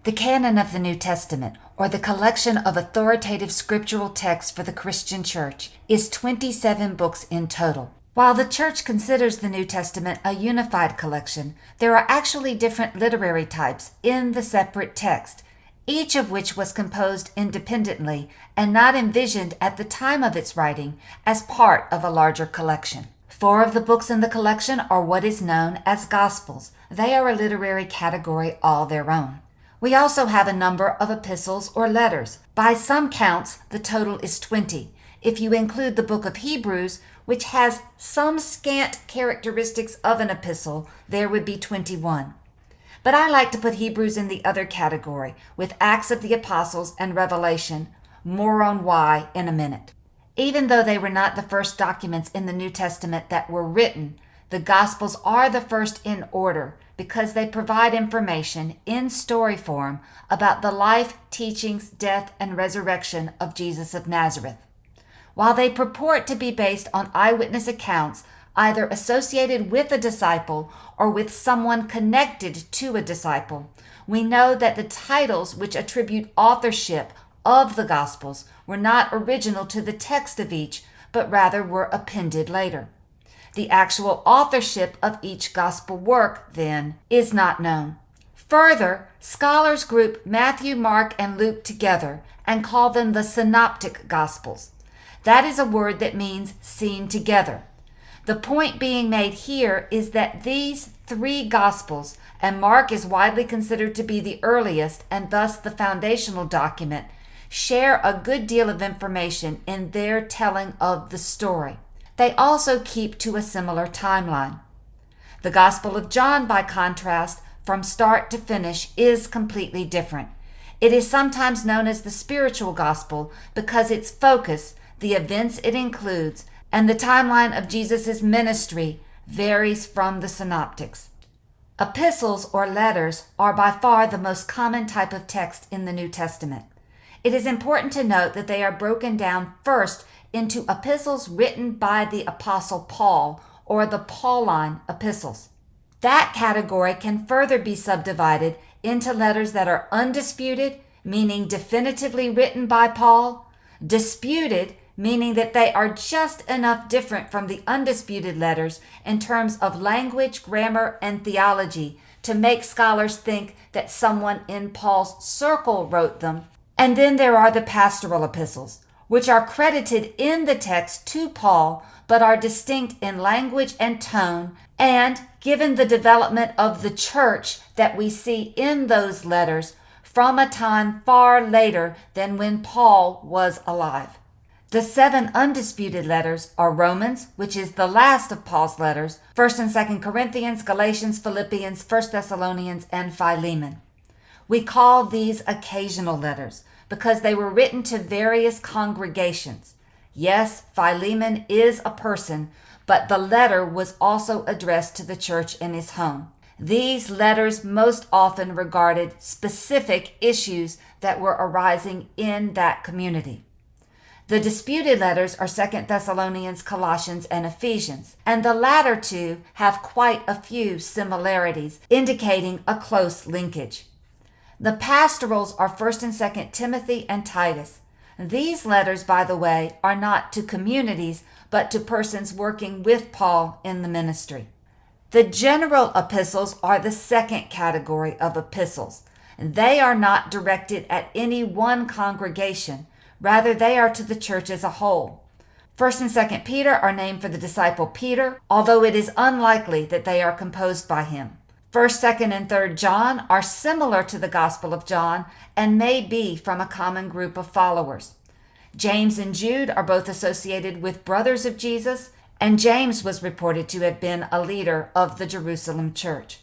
The canon of the New Testament, or the collection of authoritative scriptural texts for the Christian church, is 27 books in total. While the church considers the New Testament a unified collection, there are actually different literary types in the separate text, each of which was composed independently and not envisioned at the time of its writing as part of a larger collection. 4 of the books in the collection are what is known as Gospels. They are a literary category all their own. We also have a number of epistles or letters. By some counts, the total is 20. If you include the book of Hebrews, which has some scant characteristics of an epistle, there would be 21. But I like to put Hebrews in the other category, with Acts of the Apostles and Revelation. More on why in a minute. Even though they were not the first documents in the New Testament that were written, the Gospels are the first in order because they provide information in story form about the life, teachings, death, and resurrection of Jesus of Nazareth. While they purport to be based on eyewitness accounts, either associated with a disciple or with someone connected to a disciple, we know that the titles which attribute authorship of the Gospels were not original to the text of each, but rather were appended later. The actual authorship of each gospel work, then, is not known. Further, scholars group Matthew, Mark, and Luke together and call them the synoptic gospels. That is a word that means seen together. The point being made here is that these 3 gospels, and Mark is widely considered to be the earliest and thus the foundational document, share a good deal of information in their telling of the story. They also keep to a similar timeline. The Gospel of John, by contrast, from start to finish, is completely different. It is sometimes known as the spiritual gospel because its focus, the events it includes, and the timeline of Jesus' ministry varies from the synoptics. Epistles or letters are by far the most common type of text in the New Testament. It is important to note that they are broken down first into epistles written by the Apostle Paul, or the Pauline epistles. That category can further be subdivided into letters that are undisputed, meaning definitively written by Paul, disputed, meaning that they are just enough different from the undisputed letters in terms of language, grammar, and theology to make scholars think that someone in Paul's circle wrote them. And then there are the pastoral epistles, which are credited in the text to Paul, but are distinct in language and tone, and given the development of the church that we see in those letters from a time far later than when Paul was alive. The 7 undisputed letters are Romans, which is the last of Paul's letters, 1st and 2nd Corinthians, Galatians, Philippians, 1 Thessalonians, and Philemon. We call these occasional letters because they were written to various congregations. Yes, Philemon is a person, but the letter was also addressed to the church in his home. These letters most often regarded specific issues that were arising in that community. The disputed letters are 2 Thessalonians, Colossians, and Ephesians, and the latter 2 have quite a few similarities, indicating a close linkage. The pastorals are 1st and 2nd Timothy and Titus. These letters, by the way, are not to communities, but to persons working with Paul in the ministry. The general epistles are the second category of epistles. They are not directed at any one congregation. Rather, they are to the church as a whole. 1st and 2nd Peter are named for the disciple Peter, although it is unlikely that they are composed by him. 1st, 2nd, and 3rd John are similar to the Gospel of John and may be from a common group of followers. James and Jude are both associated with brothers of Jesus, and James was reported to have been a leader of the Jerusalem church.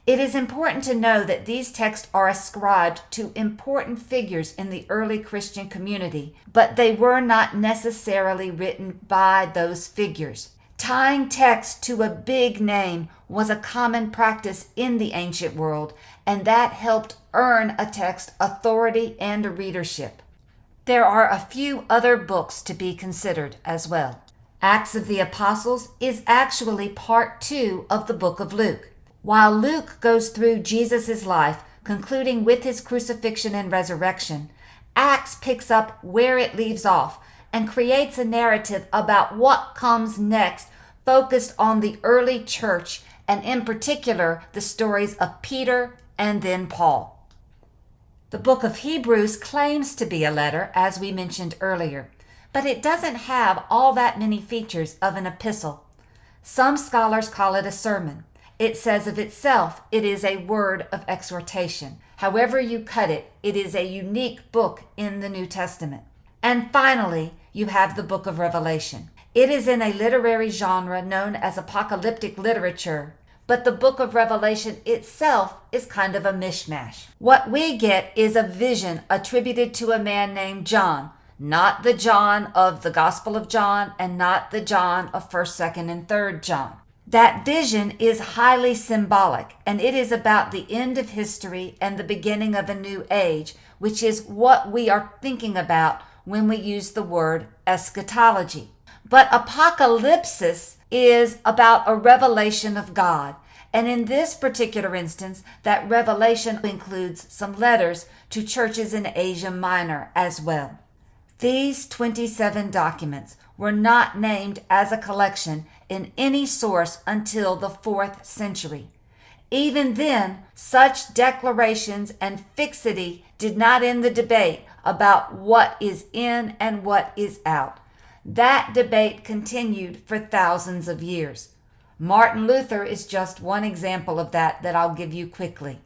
It is important to know that these texts are ascribed to important figures in the early Christian community, but they were not necessarily written by those figures. Tying text to a big name was a common practice in the ancient world, and that helped earn a text authority and readership. There are a few other books to be considered as well. Acts of the Apostles is actually part 2 of the book of Luke. While Luke goes through Jesus' life, concluding with his crucifixion and resurrection, Acts picks up where it leaves off and creates a narrative about what comes next, focused on the early church and in particular the stories of Peter and then Paul. The book of Hebrews claims to be a letter, as we mentioned earlier, but it doesn't have all that many features of an epistle. Some scholars call it a sermon. It says of itself it is a word of exhortation. However you cut it, it is a unique book in the New Testament. And finally, you have the book of Revelation. It is in a literary genre known as apocalyptic literature, but the book of Revelation itself is kind of a mishmash. What we get is a vision attributed to a man named John, not the John of the Gospel of John and not the John of 1st, 2nd, and 3rd John. That vision is highly symbolic, and it is about the end of history and the beginning of a new age, which is what we are thinking about when we use the word eschatology. But apocalypsis is about a revelation of God. And in this particular instance, that revelation includes some letters to churches in Asia Minor as well. These 27 documents were not named as a collection in any source until the 4th century. Even then, such declarations and fixity did not end the debate about what is in and what is out. That debate continued for thousands of years. Martin Luther is just one example of that I'll give you quickly.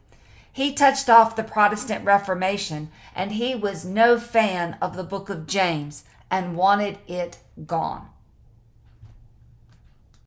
He touched off the Protestant Reformation, and he was no fan of the book of James and wanted it gone.